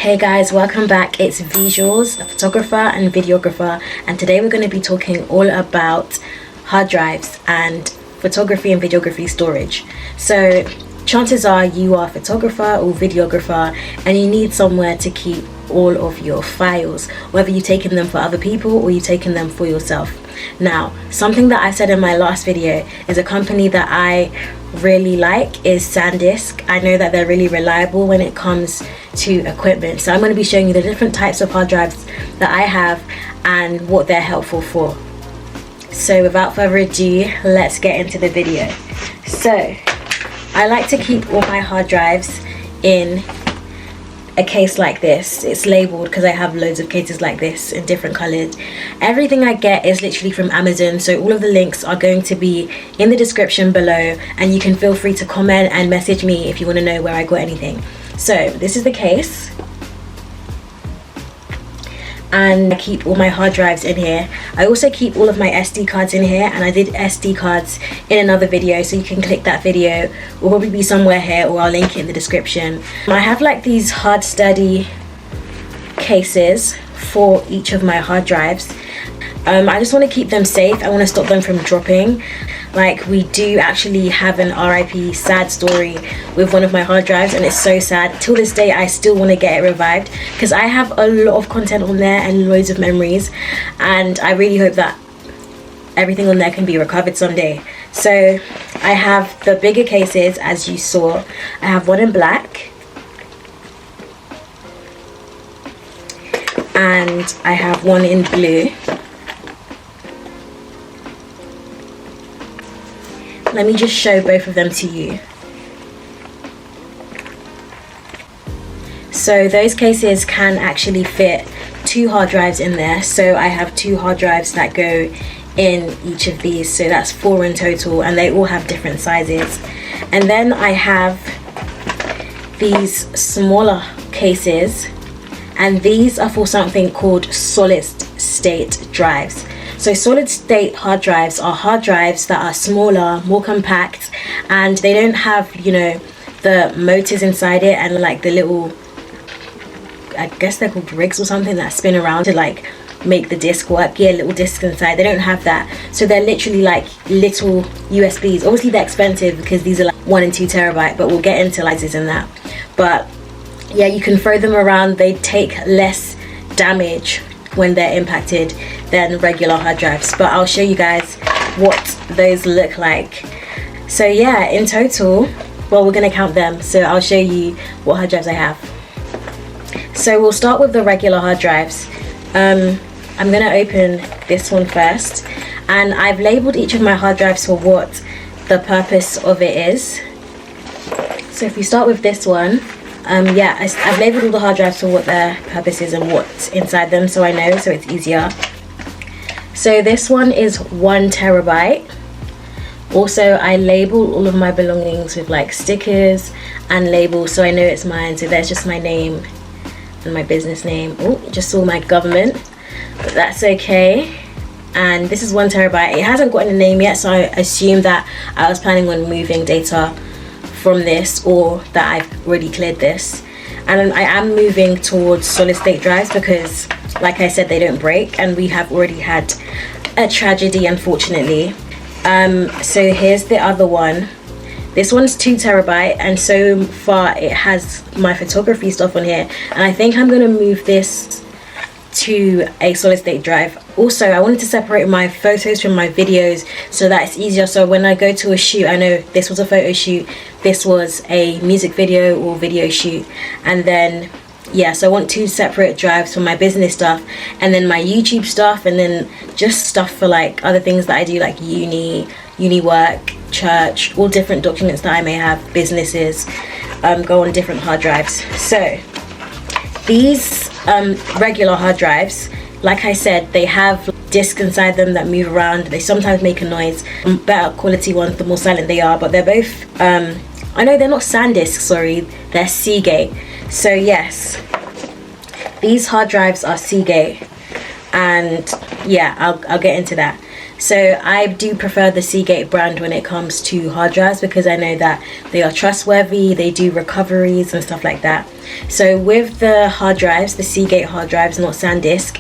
Hey guys, welcome back. It's Vieezuals, a photographer and videographer, and today we're going to be talking all about hard drives and photography and videography storage. So chances are you are a photographer or videographer and you need somewhere to keep all of your files, whether you've taken them for other people or you've taken them for yourself. Now, something that I said in my last video is a company that I really like is SanDisk. I know that they're really reliable when it comes to equipment, so I'm going to be showing you the different types of hard drives that I have and what they're helpful for. So without further ado, let's get into the video. So I like to keep all my hard drives in a case like this. It's labeled because I have loads of cases like this in different colors. Everything I get is literally from Amazon, so all of the links are going to be in the description below, and you can feel free to comment and message me if you want to know where I got anything. So this is the case, and I keep all my hard drives in here. I also keep all of my SD cards in here, and I did SD cards in another video, so you can click that video. It will probably be somewhere here, or I'll link it in the description. I have like these hard sturdy cases for each of my hard drives. I just want to keep them safe. I want to stop them from dropping. Like, we do actually have an RIP sad story with one of my hard drives, and it's so sad. Till this day I still want to get it revived because I have a lot of content on there and loads of memories, and I really hope that everything on there can be recovered someday. So I have the bigger cases, as you saw. I have one in black and I have one in blue. Let me just show both of them to you. So those cases can actually fit 2 hard drives in there. So I have 2 hard drives that go in each of these. So that's 4 in total, and they all have different sizes. And then I have these smaller cases, and these are for something called solid state drives. So solid state hard drives are hard drives that are smaller, more compact, and they don't have, you know, the motors inside it and like the little, I guess they're called rigs or something, that spin around to like make the disc work. Yeah, little discs inside. They don't have that. So they're literally like little USBs. Obviously they're expensive because these are like 1 and 2 terabyte, but we'll get into sizes in that. But yeah, you can throw them around. They take less damage when they're impacted than regular hard drives, but I'll show you guys what those look like. So yeah, in total, well, we're gonna count them, so I'll show you what hard drives I have. So we'll start with the regular hard drives. I'm gonna open this one first, and I've labeled each of my hard drives for what the purpose of it is. So if we start with this one, yeah, I've labeled all the hard drives for what their purpose is and what's inside them, so I know, so it's easier. So this one is 1 terabyte. Also, I label all of my belongings with like stickers and labels, so I know it's mine. So there's just my name and my business name. Oh, just saw my government, but that's okay. And this is 1 terabyte. It hasn't gotten a name yet, so I assume that I was planning on moving data from this, or that I've already cleared this. And I am moving towards solid state drives because, like I said, they don't break, and we have already had a tragedy, unfortunately. So here's the other one. This one's 2 terabyte, and so far it has my photography stuff on here, and I think I'm gonna move this to a solid state drive. Also, I wanted to separate my photos from my videos so that it's easier. So when I go to a shoot, I know this was a photo shoot, this was a music video or video shoot, and then yeah, so I want 2 separate drives for my business stuff, and then my YouTube stuff, and then just stuff for like other things that I do, like uni work, church, all different documents that I may have, businesses, go on different hard drives. So these regular hard drives, like I said, they have discs inside them that move around. They sometimes make a noise. Better quality ones, the more silent they are, but they're both I know they're not SanDisk, sorry, they're Seagate. So yes, these hard drives are Seagate, and yeah, I'll get into that. So I do prefer the Seagate brand when it comes to hard drives, because I know that they are trustworthy, they do recoveries and stuff like that. So with the hard drives, the Seagate hard drives, not SanDisk,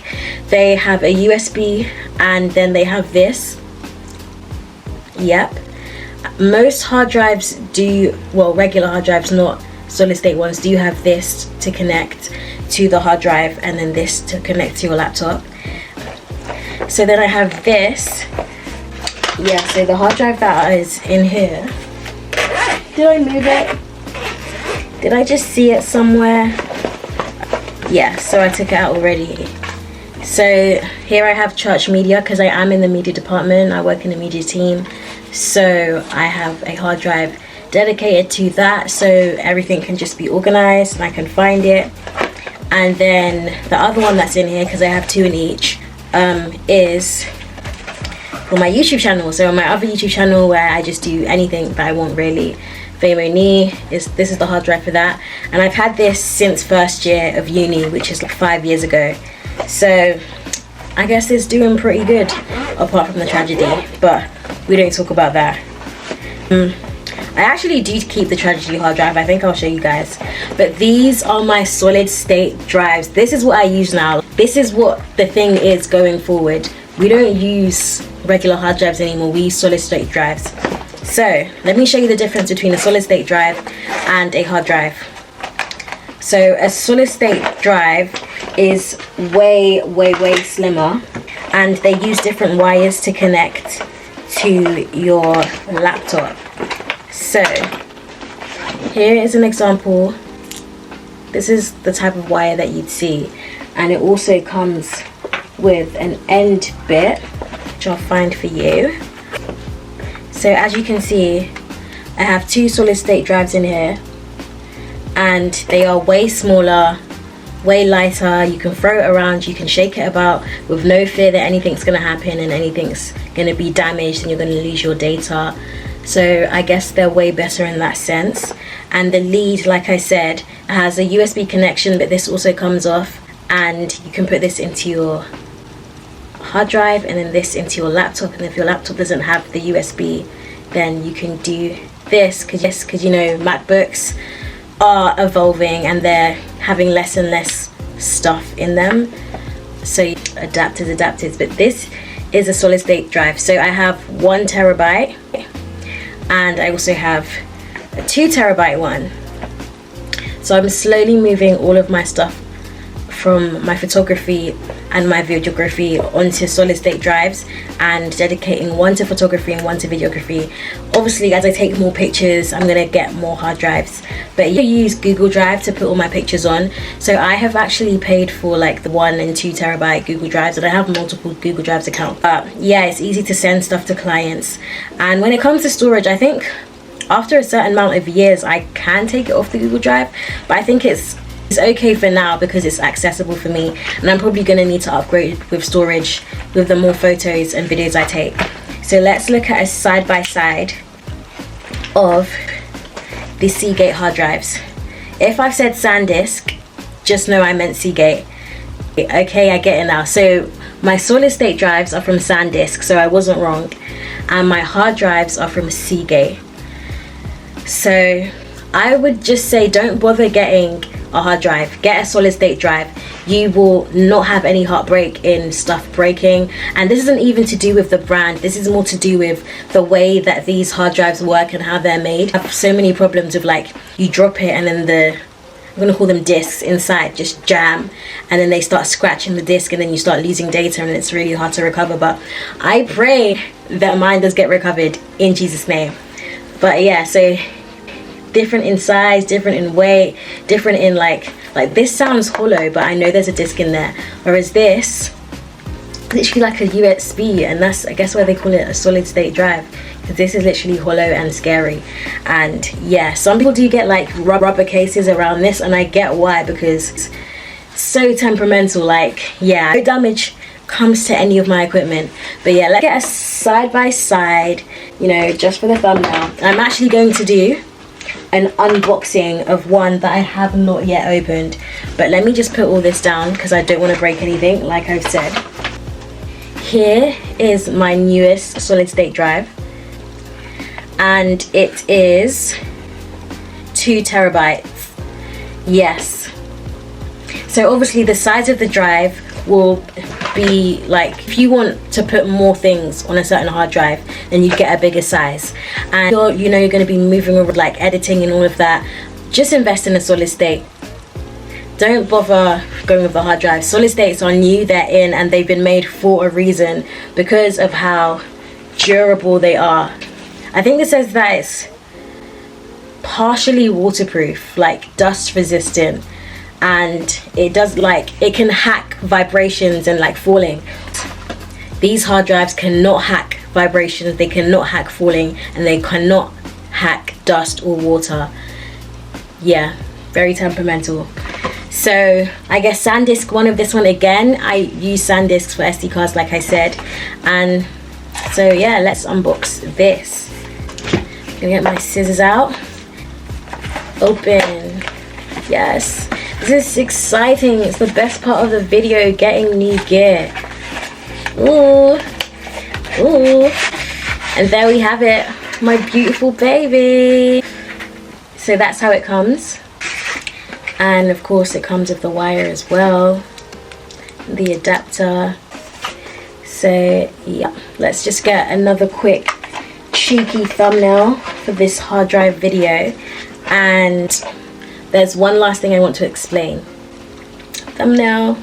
they have a USB, and then they have this. Yep. Most hard drives do, well, regular hard drives, not solid state ones, do have this to connect to the hard drive, and then this to connect to your laptop. So then I have this. Yeah, so the hard drive that is in here, did I move it? Did I just see it somewhere? Yeah, so I took it out already. So here I have church media, because I am in the media department, I work in the media team. So I have a hard drive dedicated to that, so everything can just be organized and I can find it. And then the other one that's in here, because I have two in each, is for my YouTube channel. So on my other YouTube channel, where I just do anything that I want really, this is the hard drive for that. And I've had this since first year of uni, which is like 5 years ago. So I guess it's doing pretty good, apart from the tragedy, but we don't talk about that. I actually do keep the tragedy hard drive. I think I'll show you guys. But these are my solid state drives. This is what I use now. This is what the thing is going forward. We don't use regular hard drives anymore. We use solid state drives. So let me show you the difference between a solid state drive and a hard drive. So a solid state drive is way slimmer, and they use different wires to connect to your laptop. So here is an example. This is the type of wire that you'd see, and it also comes with an end bit, which I'll find for you. So as you can see, I have two solid state drives in here, and they are way smaller, way lighter. You can throw it around, you can shake it about with no fear that anything's gonna happen and anything's gonna be damaged and you're gonna lose your data. So I guess they're way better in that sense. And the lead, like I said, has a USB connection, but this also comes off, and you can put this into your hard drive and then this into your laptop. And if your laptop doesn't have the USB, then you can do this, because you know, MacBooks are evolving and they're having less and less stuff in them. So adapters, but this is a solid state drive. So I have 1 terabyte, and I also have a 2 terabyte one. So I'm slowly moving all of my stuff from my photography and my videography onto solid state drives, and dedicating 1 to photography and 1 to videography. Obviously, as I take more pictures, I'm gonna get more hard drives, but you use Google Drive to put all my pictures on. So I have actually paid for like the 1 and 2 terabyte Google Drives, and I have multiple Google Drives accounts. But yeah, it's easy to send stuff to clients. And when it comes to storage, I think after a certain amount of years I can take it off the Google Drive, but I think it's okay for now because it's accessible for me, and I'm probably going to need to upgrade with storage with the more photos and videos I take. So let's look at a side by side of the Seagate hard drives. If I've said SanDisk, just know I meant Seagate. Okay, I get it now. So my solid state drives are from SanDisk, so I wasn't wrong, and my hard drives are from Seagate. So I would just say don't bother getting a hard drive, get a solid state drive. You will not have any heartbreak in stuff breaking. And this isn't even to do with the brand, this is more to do with the way that these hard drives work and how they're made. I have so many problems with, like, you drop it and then I'm gonna call them discs inside just jam, and then they start scratching the disc, and then you start losing data, and it's really hard to recover. But I pray that mine does get recovered in Jesus' name. But yeah, so different in size, different in weight, different in like this sounds hollow, but I know there's a disc in there, whereas this literally like a USB, and that's I guess why they call it a solid state drive, because this is literally hollow and scary. And yeah, some people do get like rubber cases around this, and I get why, because it's so temperamental. Like, yeah, no damage comes to any of my equipment. But yeah, let's get a side by side, you know, just for the thumbnail. I'm actually going to do an unboxing of one that I have not yet opened, but let me just put all this down because I don't want to break anything, like I've said. here is my newest solid state drive, and it is 2 terabytes. Yes. So obviously the size of the drive will be like, if you want to put more things on a certain hard drive, then you get a bigger size. And you're going to be moving over, like editing and all of that, just invest in a solid state. Don't bother going with the hard drive. Solid states are new, they're in, and they've been made for a reason because of how durable they are. I think it says that it's partially waterproof, like dust resistant, and it does, like, it can hack vibrations and like falling. These hard drives cannot hack vibrations, they cannot hack falling, and they cannot hack dust or water. Yeah, very temperamental. So I guess SanDisk one of this one again. I use SanDisk for SD cards, like I said. And so yeah, let's unbox this. I'm gonna get my scissors out. Open. Yes, this is exciting. It's the best part of the video, getting new gear. Ooh, ooh. And there we have it, my beautiful baby. So that's how it comes. And of course it comes with the wire as well, the adapter. So yeah, let's just get another quick cheeky thumbnail for this hard drive video. And there's one last thing I want to explain. Thumbnail.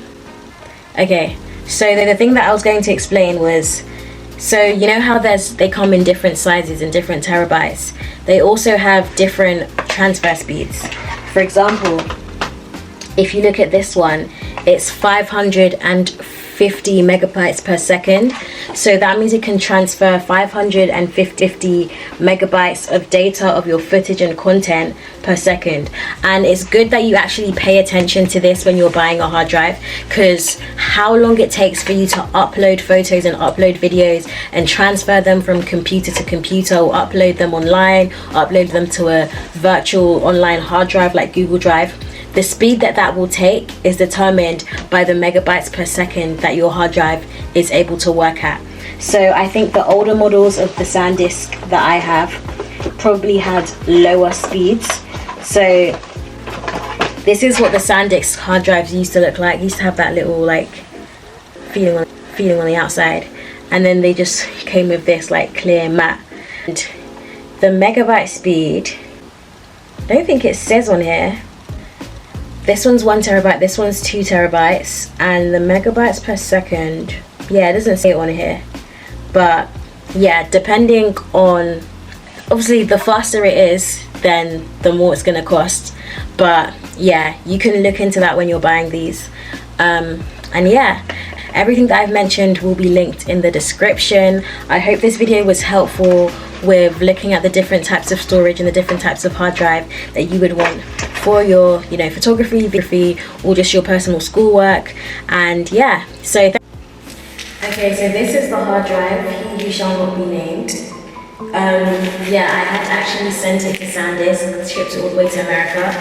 Okay, so the thing that I was going to explain was, so you know how they come in different sizes and different terabytes. They also have different transfer speeds. For example, if you look at this one, it's 550 megabytes per second. So that means it can transfer 550 megabytes of data of your footage and content per second. And it's good that you actually pay attention to this when you're buying a hard drive, because how long it takes for you to upload photos and upload videos and transfer them from computer to computer, or upload them online, upload them to a virtual online hard drive like Google Drive. The speed that will take is determined by the megabytes per second that your hard drive is able to work at. So I think the older models of the SanDisk that I have probably had lower speeds. So this is what the SanDisk hard drives used to look like. It used to have that little like feeling on the outside, and then they just came with this like clear matte. And the megabyte speed, I don't think it says on here. This one's 1 terabyte, this one's 2 terabytes, and the megabytes per second, yeah, it doesn't say it on here. But yeah, depending on, obviously the faster it is, then the more it's gonna cost. But yeah, you can look into that when you're buying these. And yeah, everything that I've mentioned will be linked in the description. I hope this video was helpful with looking at the different types of storage and the different types of hard drive that you would want for your, photography, videography, or just your personal schoolwork. And yeah, so okay, so this is the hard drive, he who shall not be named. Yeah, I had actually sent it to SanDisk, shipped it all the way to America,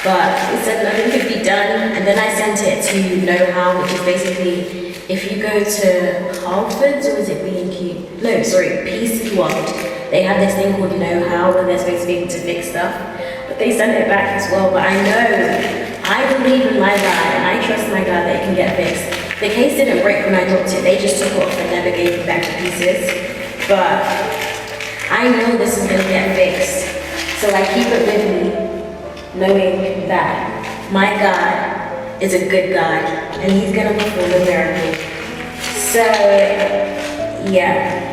but it said nothing could be done. And then I sent it to Know How, which is basically, if you go to Harford's, or is it B&Q? No, sorry, PC World. They have this thing called Know How, where they're supposed to be able to fix stuff. But they sent it back as well. But I believe in my God, and I trust my God that it can get fixed. The case didn't break when I dropped it. They just took it off and never gave it back to pieces. But I know this is going to get fixed. So I keep it with me, knowing that my God is a good God, and he's going to perform a miracle. So yeah,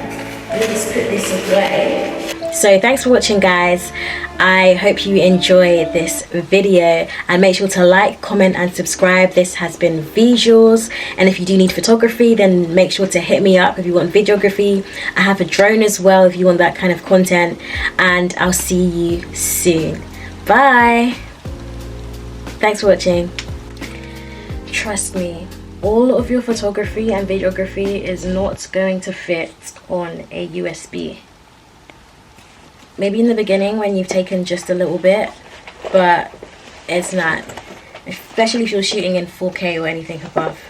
let me just put this away. So thanks for watching, guys. I hope you enjoy this video, and make sure to like, comment and subscribe. This has been Vieezuals, and if you do need photography, then make sure to hit me up if you want videography. I have a drone as well if you want that kind of content, and I'll see you soon. Bye. Thanks for watching. Trust me, all of your photography and videography is not going to fit on a USB. Maybe in the beginning when you've taken just a little bit, but it's not, especially if you're shooting in 4K or anything above.